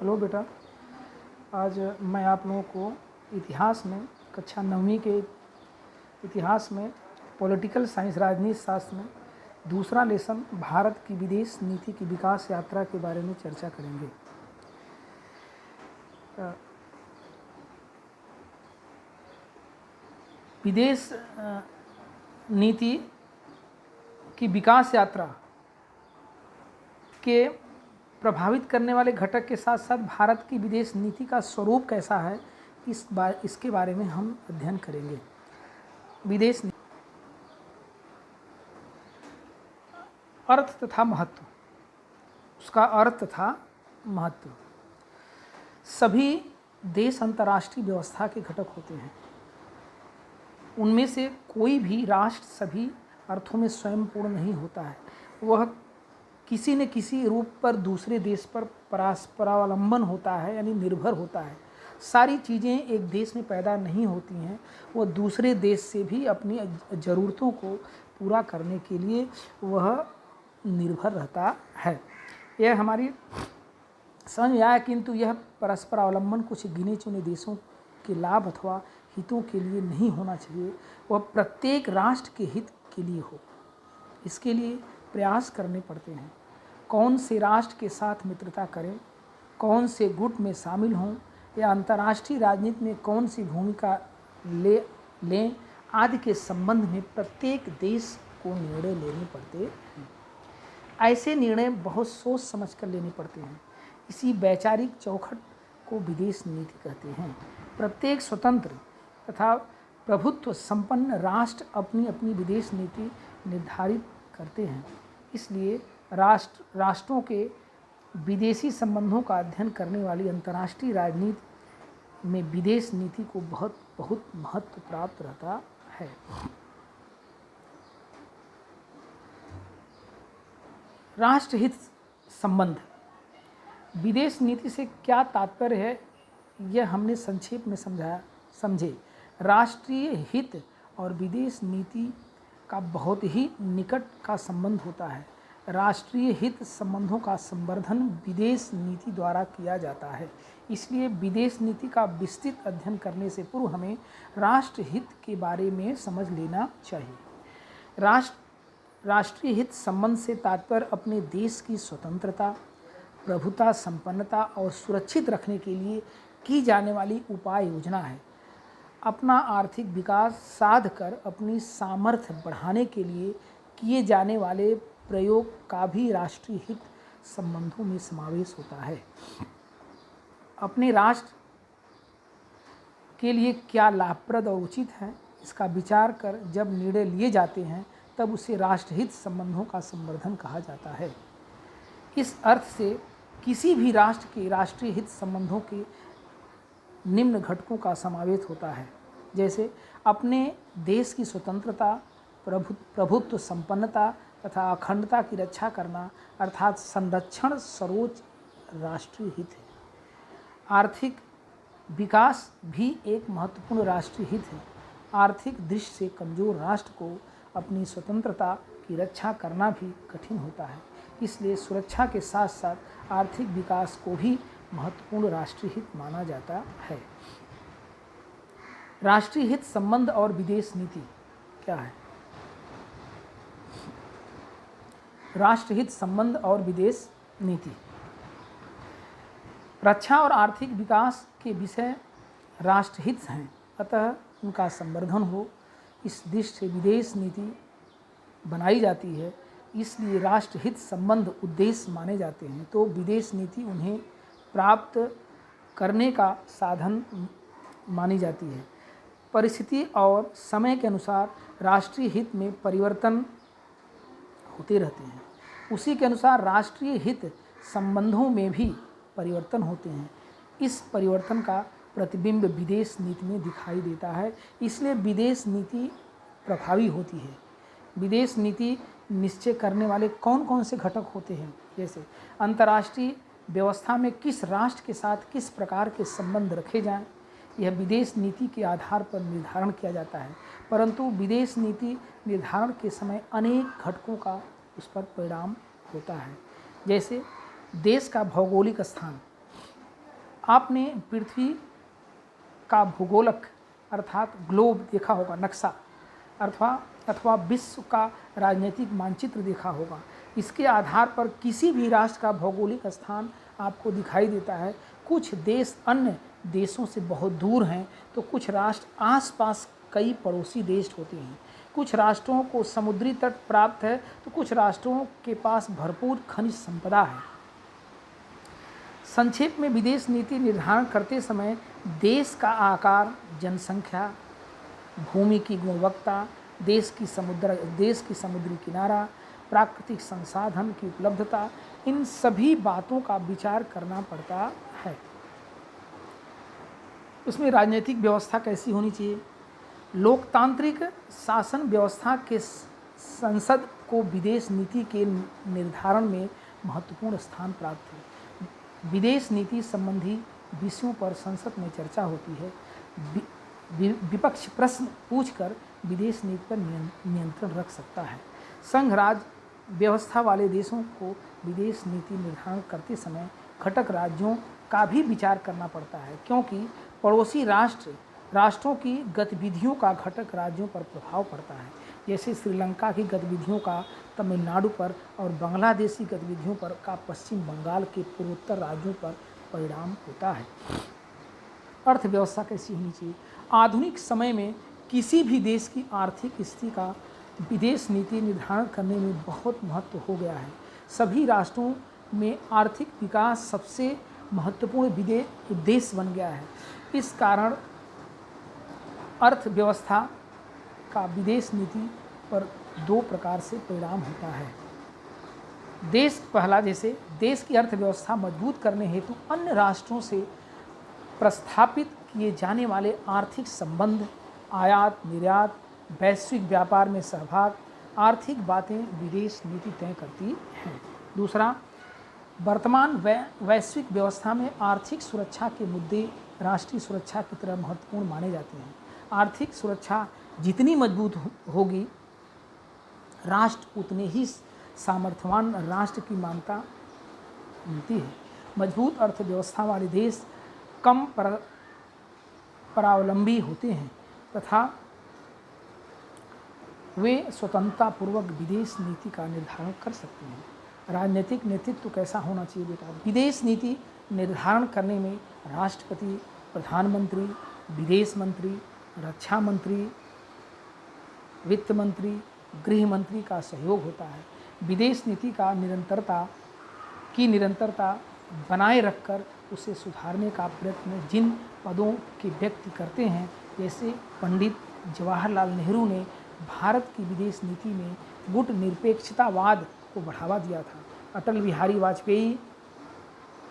Hello बेटा, आज मैं आप लोगों को इतिहास में कक्षा 9वीं के इतिहास में पॉलिटिकल साइंस राजनीति शास्त्र में दूसरा लेसन भारत की विदेश नीति की विकास यात्रा के बारे में चर्चा करेंगे। विदेश नीति की विकास यात्रा के प्रभावित करने वाले घटक के साथ साथ भारत की विदेश नीति का स्वरूप कैसा है, इसके बारे में हम अध्ययन करेंगे। विदेश नीति अर्थ तथा महत्व, उसका अर्थ तथा महत्व। सभी देश अंतर्राष्ट्रीय व्यवस्था के घटक होते हैं। उनमें से कोई भी राष्ट्र सभी अर्थों में स्वयं पूर्ण नहीं होता है। वह किसी न किसी रूप पर दूसरे देश पर परावलंबन होता है, यानी निर्भर होता है। सारी चीज़ें एक देश में पैदा नहीं होती हैं, वह दूसरे देश से भी अपनी ज़रूरतों को पूरा करने के लिए वह निर्भर रहता है। यह हमारी समझ में आया, किंतु यह परस्पर अवलंबन कुछ गिने चुने देशों के लाभ अथवा हितों के लिए नहीं होना चाहिए, वह प्रत्येक राष्ट्र के हित के लिए हो। इसके लिए प्रयास करने पड़ते हैं। कौन से राष्ट्र के साथ मित्रता करें, कौन से गुट में शामिल हों, या अंतर्राष्ट्रीय राजनीति में कौन सी भूमिका लें आदि के संबंध में प्रत्येक देश को निर्णय लेने पड़ते हैं। ऐसे निर्णय बहुत सोच समझ कर लेने पड़ते हैं। इसी वैचारिक चौखट को विदेश नीति कहते हैं। प्रत्येक स्वतंत्र तथा प्रभुत्व संपन्न राष्ट्र अपनी अपनी विदेश नीति निर्धारित करते हैं। इसलिए राष्ट्रों के विदेशी संबंधों का अध्ययन करने वाली अंतर्राष्ट्रीय राजनीति में विदेश नीति को बहुत महत्व प्राप्त रहता है। राष्ट्रहित संबंध, विदेश नीति से क्या तात्पर्य है, यह हमने संक्षेप में समझे। राष्ट्रीय हित और विदेश नीति का बहुत ही निकट का संबंध होता है। राष्ट्रीय हित संबंधों का संवर्धन विदेश नीति द्वारा किया जाता है। इसलिए विदेश नीति का विस्तृत अध्ययन करने से पूर्व हमें राष्ट्र हित के बारे में समझ लेना चाहिए। राष्ट्रीय हित संबंध से तात्पर्य अपने देश की स्वतंत्रता, प्रभुता, संपन्नता और सुरक्षित रखने के लिए की जाने वाली उपाय योजना है। अपना आर्थिक विकास साध कर अपनी सामर्थ्य बढ़ाने के लिए किए जाने वाले प्रयोग का भी राष्ट्रीय हित संबंधों में समावेश होता है। अपने राष्ट्र के लिए क्या लाभप्रद और उचित है, इसका विचार कर जब निर्णय लिए जाते हैं तब उसे राष्ट्रहित संबंधों का संवर्धन कहा जाता है। इस अर्थ से किसी भी राष्ट्र के राष्ट्रीय हित संबंधों के निम्न घटकों का समावेश होता है, जैसे अपने देश की स्वतंत्रता, प्रभुत्व, संपन्नता तथा अखंडता की रक्षा करना, अर्थात संरक्षण सर्वोच्च राष्ट्रीय हित है। आर्थिक विकास भी एक महत्वपूर्ण राष्ट्रीय हित है। आर्थिक दृष्टि से कमजोर राष्ट्र को अपनी स्वतंत्रता की रक्षा करना भी कठिन होता है। इसलिए सुरक्षा के साथ साथ आर्थिक विकास को भी महत्वपूर्ण राष्ट्रीय हित माना जाता है। राष्ट्रीय हित संबंध और विदेश नीति क्या है? राष्ट्रहित संबंध और विदेश नीति, रक्षा और आर्थिक विकास के विषय राष्ट्रहित हैं, अतः उनका संवर्धन हो, इस दृष्टि से विदेश नीति बनाई जाती है। इसलिए राष्ट्रहित संबंध उद्देश्य माने जाते हैं, तो विदेश नीति उन्हें प्राप्त करने का साधन मानी जाती है। परिस्थिति और समय के अनुसार राष्ट्रीय हित में परिवर्तन होते रहते हैं। उसी के अनुसार राष्ट्रीय हित संबंधों में भी परिवर्तन होते हैं। इस परिवर्तन का प्रतिबिंब विदेश नीति में दिखाई देता है। इसलिए विदेश नीति प्रभावी होती है। विदेश नीति निश्चय करने वाले कौन कौन से घटक होते हैं, जैसे अंतर्राष्ट्रीय व्यवस्था में किस राष्ट्र के साथ किस प्रकार के संबंध रखे जाएं, यह विदेश नीति के आधार पर निर्धारण किया जाता है। परंतु विदेश नीति निर्धारण के समय अनेक घटकों का उस पर परिणाम होता है, जैसे देश का भौगोलिक स्थान, आपने पृथ्वी का भूगोलक अर्थात ग्लोब देखा होगा, नक्शा अथवा विश्व का राजनीतिक मानचित्र देखा होगा। इसके आधार पर किसी भी राष्ट्र का भौगोलिक स्थान आपको दिखाई देता है। कुछ देश अन्य देशों से बहुत दूर हैं, तो कुछ राष्ट्र आसपास कई पड़ोसी देश होते हैं। कुछ राष्ट्रों को समुद्री तट प्राप्त है, तो कुछ राष्ट्रों के पास भरपूर खनिज संपदा है। संक्षेप में विदेश नीति निर्धारण करते समय देश का आकार, जनसंख्या, भूमि की गुणवत्ता, देश की समुद्री किनारा, प्राकृतिक संसाधन की उपलब्धता, इन सभी बातों का विचार करना पड़ता है। उसमें राजनीतिक व्यवस्था कैसी होनी चाहिए? लोकतांत्रिक शासन व्यवस्था के संसद को विदेश नीति के निर्धारण में महत्वपूर्ण स्थान प्राप्त है। विदेश नीति संबंधी विषयों पर संसद में चर्चा होती है। विपक्ष प्रश्न पूछकर विदेश नीति पर नियंत्रण रख सकता है। संघ राज्य व्यवस्था वाले देशों को विदेश नीति निर्धारण करते समय घटक राज्यों का भी विचार करना पड़ता है, क्योंकि पड़ोसी राष्ट्रों की गतिविधियों का घटक राज्यों पर प्रभाव पड़ता है। जैसे श्रीलंका की गतिविधियों का तमिलनाडु पर और बांग्लादेश की गतिविधियों पर का पश्चिम बंगाल के पूर्वोत्तर राज्यों पर परिणाम होता है। अर्थव्यवस्था कैसी होनी चाहिए? आधुनिक समय में किसी भी देश की आर्थिक स्थिति का विदेश नीति निर्धारण करने में बहुत महत्व हो गया है। सभी राष्ट्रों में आर्थिक विकास सबसे महत्वपूर्ण उद्देश्य बन गया है। इस कारण अर्थव्यवस्था का विदेश नीति पर दो प्रकार से परिणाम होता है। पहला, जैसे देश की अर्थव्यवस्था मजबूत करने हेतु अन्य राष्ट्रों से प्रस्थापित किए जाने वाले आर्थिक संबंध, आयात निर्यात, वैश्विक व्यापार में सहभाग, आर्थिक बातें विदेश नीति तय करती हैं। दूसरा, वर्तमान वैश्विक व्यवस्था में आर्थिक सुरक्षा के मुद्दे राष्ट्रीय सुरक्षा की तरह महत्वपूर्ण माने जाते हैं। आर्थिक सुरक्षा जितनी मजबूत होगी, राष्ट्र उतने ही सामर्थ्यवान राष्ट्र की मान्यता मिलती है। मजबूत अर्थव्यवस्था वाले देश कम परावलंबी होते हैं तथा वे स्वतंत्रतापूर्वक विदेश नीति का निर्धारण कर सकते हैं। राजनीतिक नेतृत्व कैसा होना चाहिए बेटा? विदेश नीति निर्धारण करने में राष्ट्रपति, प्रधानमंत्री, विदेश मंत्री, रक्षा मंत्री, वित्त मंत्री, गृह मंत्री का सहयोग होता है। विदेश नीति का निरंतरता बनाए रखकर उसे सुधारने का प्रयत्न जिन पदों के व्यक्ति करते हैं, जैसे पंडित जवाहरलाल नेहरू ने भारत की विदेश नीति में गुट निरपेक्षतावाद को बढ़ावा दिया था। अटल बिहारी वाजपेयी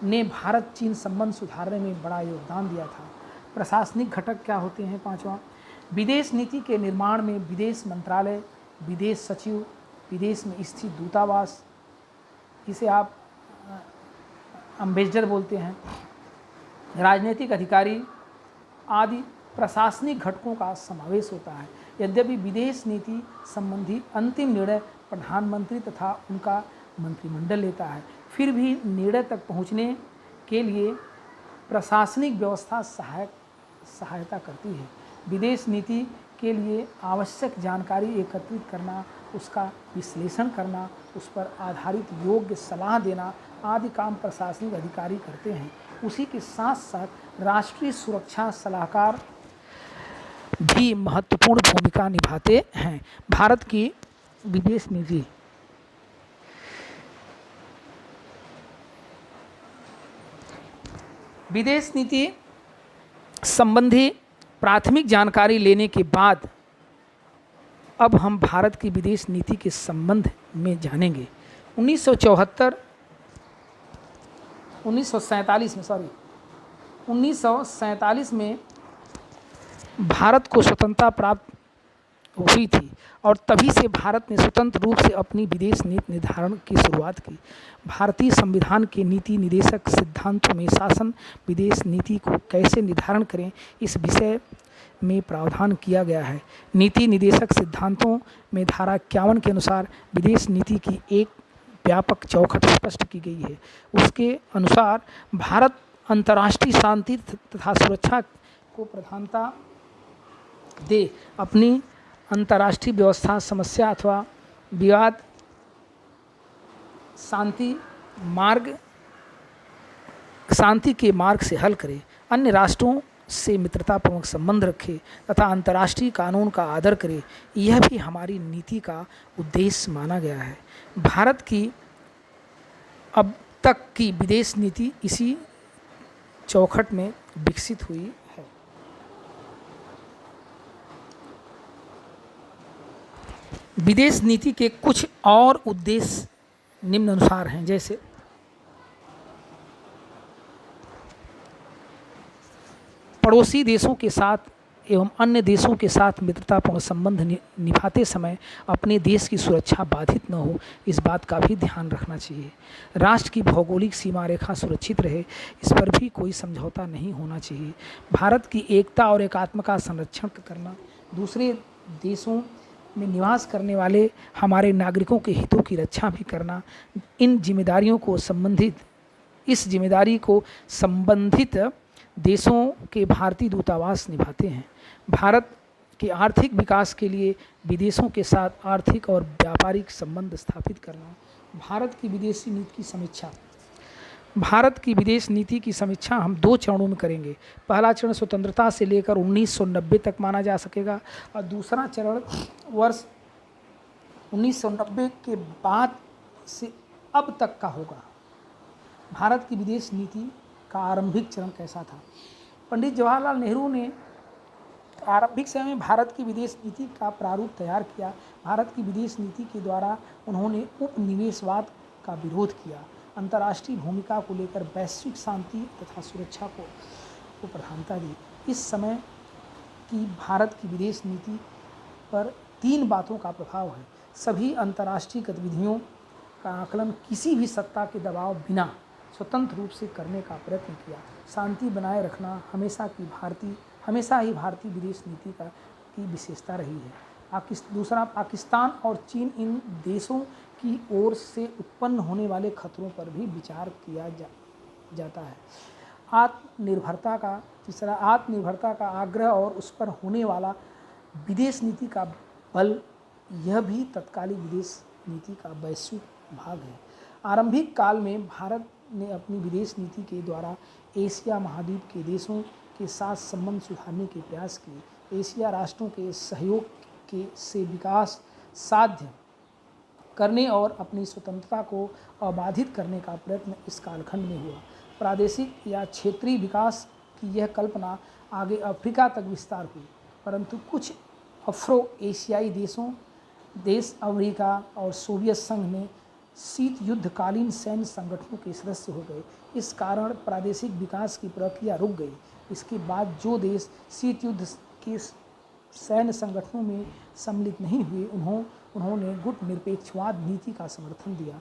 ने भारत चीन संबंध सुधारने में बड़ा योगदान दिया था। प्रशासनिक घटक क्या होते हैं? पांचवा, विदेश नीति के निर्माण में विदेश मंत्रालय, विदेश सचिव, विदेश में स्थित दूतावास, जिसे आप एम्बेसडर बोलते हैं, राजनीतिक अधिकारी आदि प्रशासनिक घटकों का समावेश होता है। यद्यपि विदेश नीति संबंधी अंतिम निर्णय प्रधानमंत्री तथा उनका मंत्रिमंडल लेता है, फिर भी निर्णय तक पहुंचने के लिए प्रशासनिक व्यवस्था सहायता करती है। विदेश नीति के लिए आवश्यक जानकारी एकत्रित करना, उसका विश्लेषण करना, उस पर आधारित योग्य सलाह देना आदि काम प्रशासनिक अधिकारी करते हैं। उसी के साथ साथ राष्ट्रीय सुरक्षा सलाहकार भी महत्वपूर्ण भूमिका निभाते हैं। भारत की विदेश नीति संबंधी प्राथमिक जानकारी लेने के बाद अब हम भारत की विदेश नीति के संबंध में जानेंगे। 1947 में भारत को स्वतंत्रता प्राप्त हुई थी और तभी से भारत ने स्वतंत्र रूप से अपनी विदेश नीति निर्धारण की शुरुआत की। भारतीय संविधान के नीति निदेशक सिद्धांतों में शासन विदेश नीति को कैसे निर्धारण करें, इस विषय में प्रावधान किया गया है। नीति निदेशक सिद्धांतों में धारा 51 के अनुसार विदेश नीति की एक व्यापक चौखट स्पष्ट की गई है। उसके अनुसार भारत अंतर्राष्ट्रीय शांति तथा सुरक्षा को प्रधानता दे, अपनी अंतर्राष्ट्रीय व्यवस्था समस्या अथवा विवाद शांति के मार्ग से हल करे, अन्य राष्ट्रों से मित्रतापूर्ण संबंध रखे तथा अंतर्राष्ट्रीय कानून का आदर करे, यह भी हमारी नीति का उद्देश्य माना गया है। भारत की अब तक की विदेश नीति इसी चौखट में विकसित हुई है। विदेश नीति के कुछ और उद्देश्य निम्नानुसार हैं, जैसे पड़ोसी देशों के साथ एवं अन्य देशों के साथ मित्रतापूर्ण संबंध निभाते समय अपने देश की सुरक्षा बाधित न हो, इस बात का भी ध्यान रखना चाहिए। राष्ट्र की भौगोलिक सीमा रेखा सुरक्षित रहे, इस पर भी कोई समझौता नहीं होना चाहिए। भारत की एकता और एकात्मता का संरक्षण करना, दूसरे देशों में निवास करने वाले हमारे नागरिकों के हितों की रक्षा भी करना, इस जिम्मेदारी को संबंधित देशों के भारतीय दूतावास निभाते हैं। भारत के आर्थिक विकास के लिए विदेशों के साथ आर्थिक और व्यापारिक संबंध स्थापित करना। भारत की विदेशी नीति की समीक्षा। भारत की विदेश नीति की समीक्षा हम 2 चरणों में करेंगे। पहला चरण स्वतंत्रता से लेकर 1990 तक माना जा सकेगा और दूसरा चरण वर्ष 1990 के बाद से अब तक का होगा। भारत की विदेश नीति का आरंभिक चरण कैसा था? पंडित जवाहरलाल नेहरू ने आरंभिक समय में भारत की विदेश नीति का प्रारूप तैयार किया। भारत की विदेश नीति के द्वारा उन्होंने उपनिवेशवाद का विरोध किया, अंतर्राष्ट्रीय भूमिका को लेकर वैश्विक शांति तथा सुरक्षा को प्रधानता दी। इस समय की भारत की विदेश नीति पर 3 बातों का प्रभाव है। सभी अंतर्राष्ट्रीय गतिविधियों का आकलन किसी भी सत्ता के दबाव बिना स्वतंत्र रूप से करने का प्रयत्न किया। शांति बनाए रखना हमेशा ही भारतीय विदेश नीति की विशेषता रही है। दूसरा, पाकिस्तान और चीन, इन देशों की ओर से उत्पन्न होने वाले खतरों पर भी विचार किया जाता है। तीसरा, आत्मनिर्भरता का आग्रह और उस पर होने वाला विदेश नीति का बल, यह भी तत्कालीन विदेश नीति का वैश्विक भाग है। आरंभिक काल में भारत ने अपनी विदेश नीति के द्वारा एशिया महाद्वीप के देशों के साथ संबंध सुधारने के प्रयास किए। एशिया राष्ट्रों के सहयोग से विकास साध्य करने और अपनी स्वतंत्रता को अबाधित करने का प्रयत्न इस कालखंड में हुआ। प्रादेशिक या क्षेत्रीय विकास की यह कल्पना आगे अफ्रीका तक विस्तार हुई, परंतु कुछ अफ्रो एशियाई देश अमेरिका और सोवियत संघ में शीत युद्धकालीन सैन्य संगठनों के सदस्य हो गए। इस कारण प्रादेशिक विकास की प्रक्रिया रुक गई। इसके बाद जो देश शीत युद्ध के सैन्य संगठनों में सम्मिलित नहीं हुए, उन्होंने गुट निरपेक्षवाद नीति का समर्थन दिया।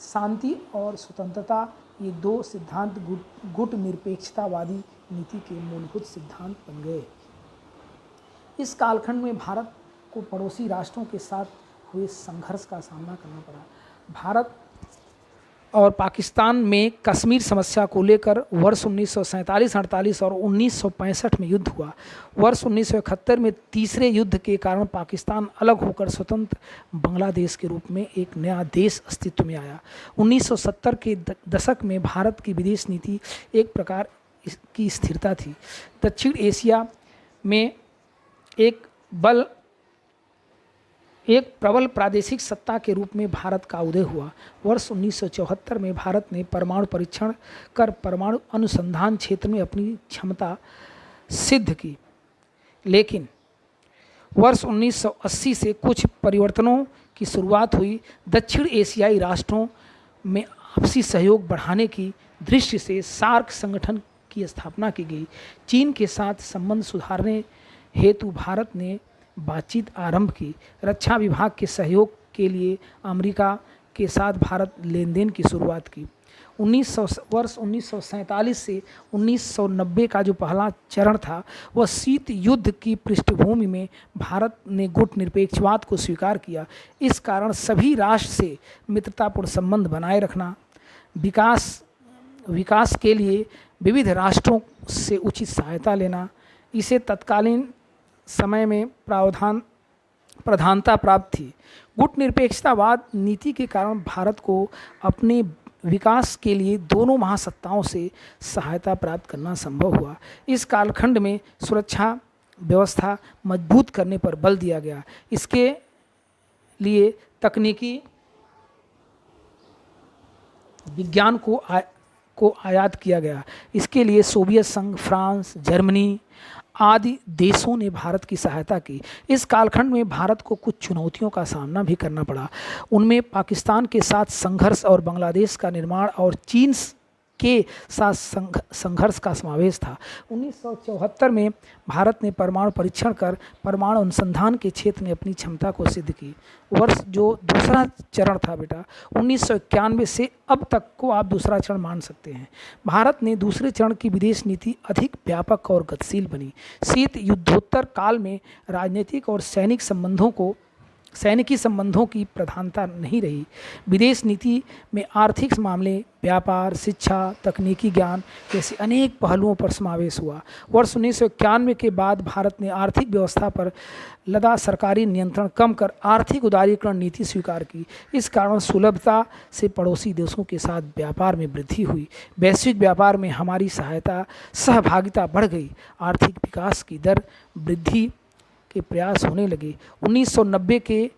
शांति और स्वतंत्रता, ये 2 सिद्धांत गुट निरपेक्षतावादी नीति के मूलभूत सिद्धांत बन गए। इस कालखंड में भारत को पड़ोसी राष्ट्रों के साथ हुए संघर्ष का सामना करना पड़ा। भारत और पाकिस्तान में कश्मीर समस्या को लेकर वर्ष 1947-48 और 1965 में युद्ध हुआ। वर्ष 1971 में तीसरे युद्ध के कारण पाकिस्तान अलग होकर स्वतंत्र बांग्लादेश के रूप में एक नया देश अस्तित्व में आया। 1970 के दशक में भारत की विदेश नीति एक प्रकार की स्थिरता थी। दक्षिण एशिया में एक प्रबल प्रादेशिक सत्ता के रूप में भारत का उदय हुआ। वर्ष 1974 में भारत ने परमाणु परीक्षण कर परमाणु अनुसंधान क्षेत्र में अपनी क्षमता सिद्ध की, लेकिन वर्ष 1980 से कुछ परिवर्तनों की शुरुआत हुई। दक्षिण एशियाई राष्ट्रों में आपसी सहयोग बढ़ाने की दृष्टि से सार्क संगठन की स्थापना की गई। चीन के साथ संबंध सुधारने हेतु भारत ने बातचीत आरंभ की। रक्षा विभाग के सहयोग के लिए अमेरिका के साथ भारत लेन-देन की शुरुआत की। वर्ष 1947 से 1990 का जो पहला चरण था, वह शीत युद्ध की पृष्ठभूमि में भारत ने गुट निरपेक्षवाद को स्वीकार किया। इस कारण सभी राष्ट्र से मित्रतापूर्ण संबंध बनाए रखना, विकास के लिए विविध राष्ट्रों से उचित सहायता लेना, इसे तत्कालीन समय में प्रधानता प्राप्त थी। गुटनिरपेक्षतावाद नीति के कारण भारत को अपने विकास के लिए दोनों महासत्ताओं से सहायता प्राप्त करना संभव हुआ। इस कालखंड में सुरक्षा व्यवस्था मजबूत करने पर बल दिया गया। इसके लिए तकनीकी विज्ञान को आयात किया गया। इसके लिए सोवियत संघ, फ्रांस, जर्मनी आदि देशों ने भारत की सहायता की। इस कालखंड में भारत को कुछ चुनौतियों का सामना भी करना पड़ा। उनमें पाकिस्तान के साथ संघर्ष और बांग्लादेश का निर्माण और चीन के साथ संघर्ष का समावेश था। 1974 में भारत ने परमाणु परीक्षण कर परमाणु अनुसंधान के क्षेत्र में अपनी क्षमता को सिद्ध की। वर्ष जो दूसरा चरण था बेटा 1991 से अब तक को आप दूसरा चरण मान सकते हैं। भारत ने दूसरे चरण की विदेश नीति अधिक व्यापक और गतिशील बनी। शीत युद्धोत्तर काल में राजनीतिक और सैनिकी संबंधों की प्रधानता नहीं रही। विदेश नीति में आर्थिक मामले, व्यापार, शिक्षा, तकनीकी ज्ञान जैसे अनेक पहलुओं पर समावेश हुआ। वर्ष 1991 के बाद भारत ने आर्थिक व्यवस्था पर लदा सरकारी नियंत्रण कम कर आर्थिक उदारीकरण नीति स्वीकार की। इस कारण सुलभता से पड़ोसी देशों के साथ व्यापार में वृद्धि हुई। वैश्विक व्यापार में हमारी सहभागिता बढ़ गई। आर्थिक विकास की दर वृद्धि के प्रयास होने लगे। 1990 के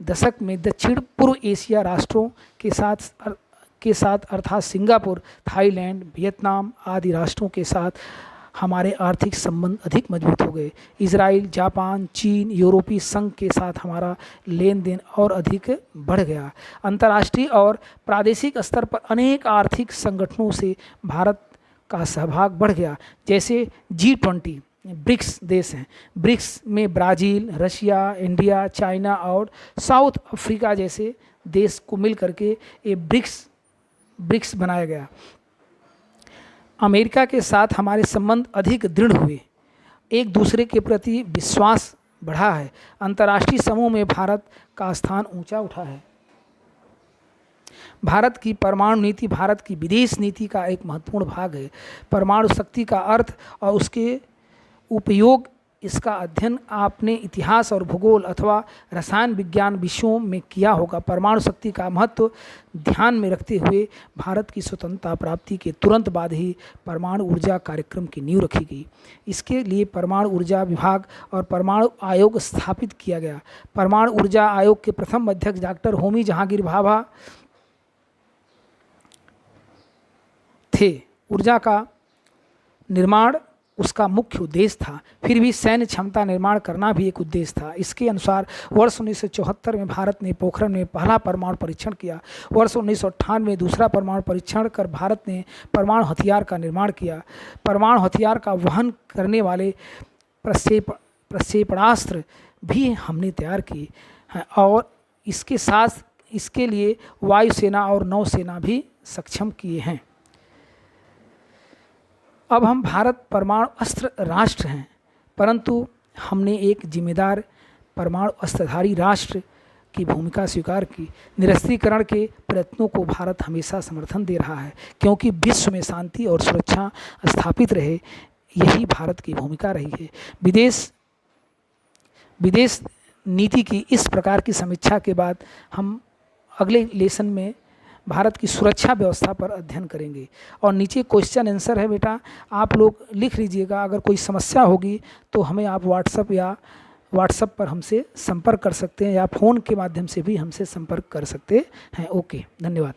दशक में दक्षिण पूर्व एशिया राष्ट्रों के साथ अर्थात सिंगापुर, थाईलैंड, वियतनाम आदि राष्ट्रों के साथ हमारे आर्थिक संबंध अधिक मजबूत हो गए। इजराइल, जापान, चीन, यूरोपीय संघ के साथ हमारा लेन देन और अधिक बढ़ गया। अंतर्राष्ट्रीय और प्रादेशिक स्तर पर अनेक आर्थिक संगठनों से भारत का सहभाग बढ़ गया, जैसे G20 ब्रिक्स देश हैं। ब्रिक्स में ब्राज़ील, रशिया, इंडिया, चाइना और साउथ अफ्रीका जैसे देश को मिल करके ये ब्रिक्स बनाया गया। अमेरिका के साथ हमारे संबंध अधिक दृढ़ हुए। एक दूसरे के प्रति विश्वास बढ़ा है। अंतर्राष्ट्रीय समूह में भारत का स्थान ऊंचा उठा है। भारत की परमाणु नीति भारत की विदेश नीति का एक महत्वपूर्ण भाग है। परमाणु शक्ति का अर्थ और उसके उपयोग, इसका अध्ययन आपने इतिहास और भूगोल अथवा रसायन विज्ञान विषयों में किया होगा। परमाणु शक्ति का महत्व ध्यान में रखते हुए भारत की स्वतंत्रता प्राप्ति के तुरंत बाद ही परमाणु ऊर्जा कार्यक्रम की नींव रखी गई। इसके लिए परमाणु ऊर्जा विभाग और परमाणु आयोग स्थापित किया गया। परमाणु ऊर्जा आयोग के प्रथम अध्यक्ष डॉक्टर होमी जहांगीर भाभा थे। ऊर्जा का निर्माण उसका मुख्य उद्देश्य था, फिर भी सैन्य क्षमता निर्माण करना भी एक उद्देश्य था। इसके अनुसार वर्ष 1974 में भारत ने पोखरण में पहला परमाणु परीक्षण किया। वर्ष 1998 में दूसरा परमाणु परीक्षण कर भारत ने परमाणु हथियार का निर्माण किया। परमाणु हथियार का वहन करने वाले प्रक्षेपणास्त्र भी हमने तैयार किए हैं और इसके साथ इसके लिए वायुसेना और नौसेना भी सक्षम किए हैं। अब हम भारत परमाणु अस्त्र राष्ट्र हैं, परंतु हमने एक जिम्मेदार परमाणु अस्त्रधारी राष्ट्र की भूमिका स्वीकार की। निरस्त्रीकरण के प्रयत्नों को भारत हमेशा समर्थन दे रहा है, क्योंकि विश्व में शांति और सुरक्षा स्थापित रहे, यही भारत की भूमिका रही है। विदेश नीति की इस प्रकार की समीक्षा के बाद हम अगले लेसन में भारत की सुरक्षा व्यवस्था पर अध्ययन करेंगे। और नीचे क्वेश्चन आंसर है बेटा, आप लोग लिख लीजिएगा। अगर कोई समस्या होगी तो हमें आप व्हाट्सएप पर हमसे संपर्क कर सकते हैं या फ़ोन के माध्यम से भी हमसे संपर्क कर सकते हैं। ओके, धन्यवाद।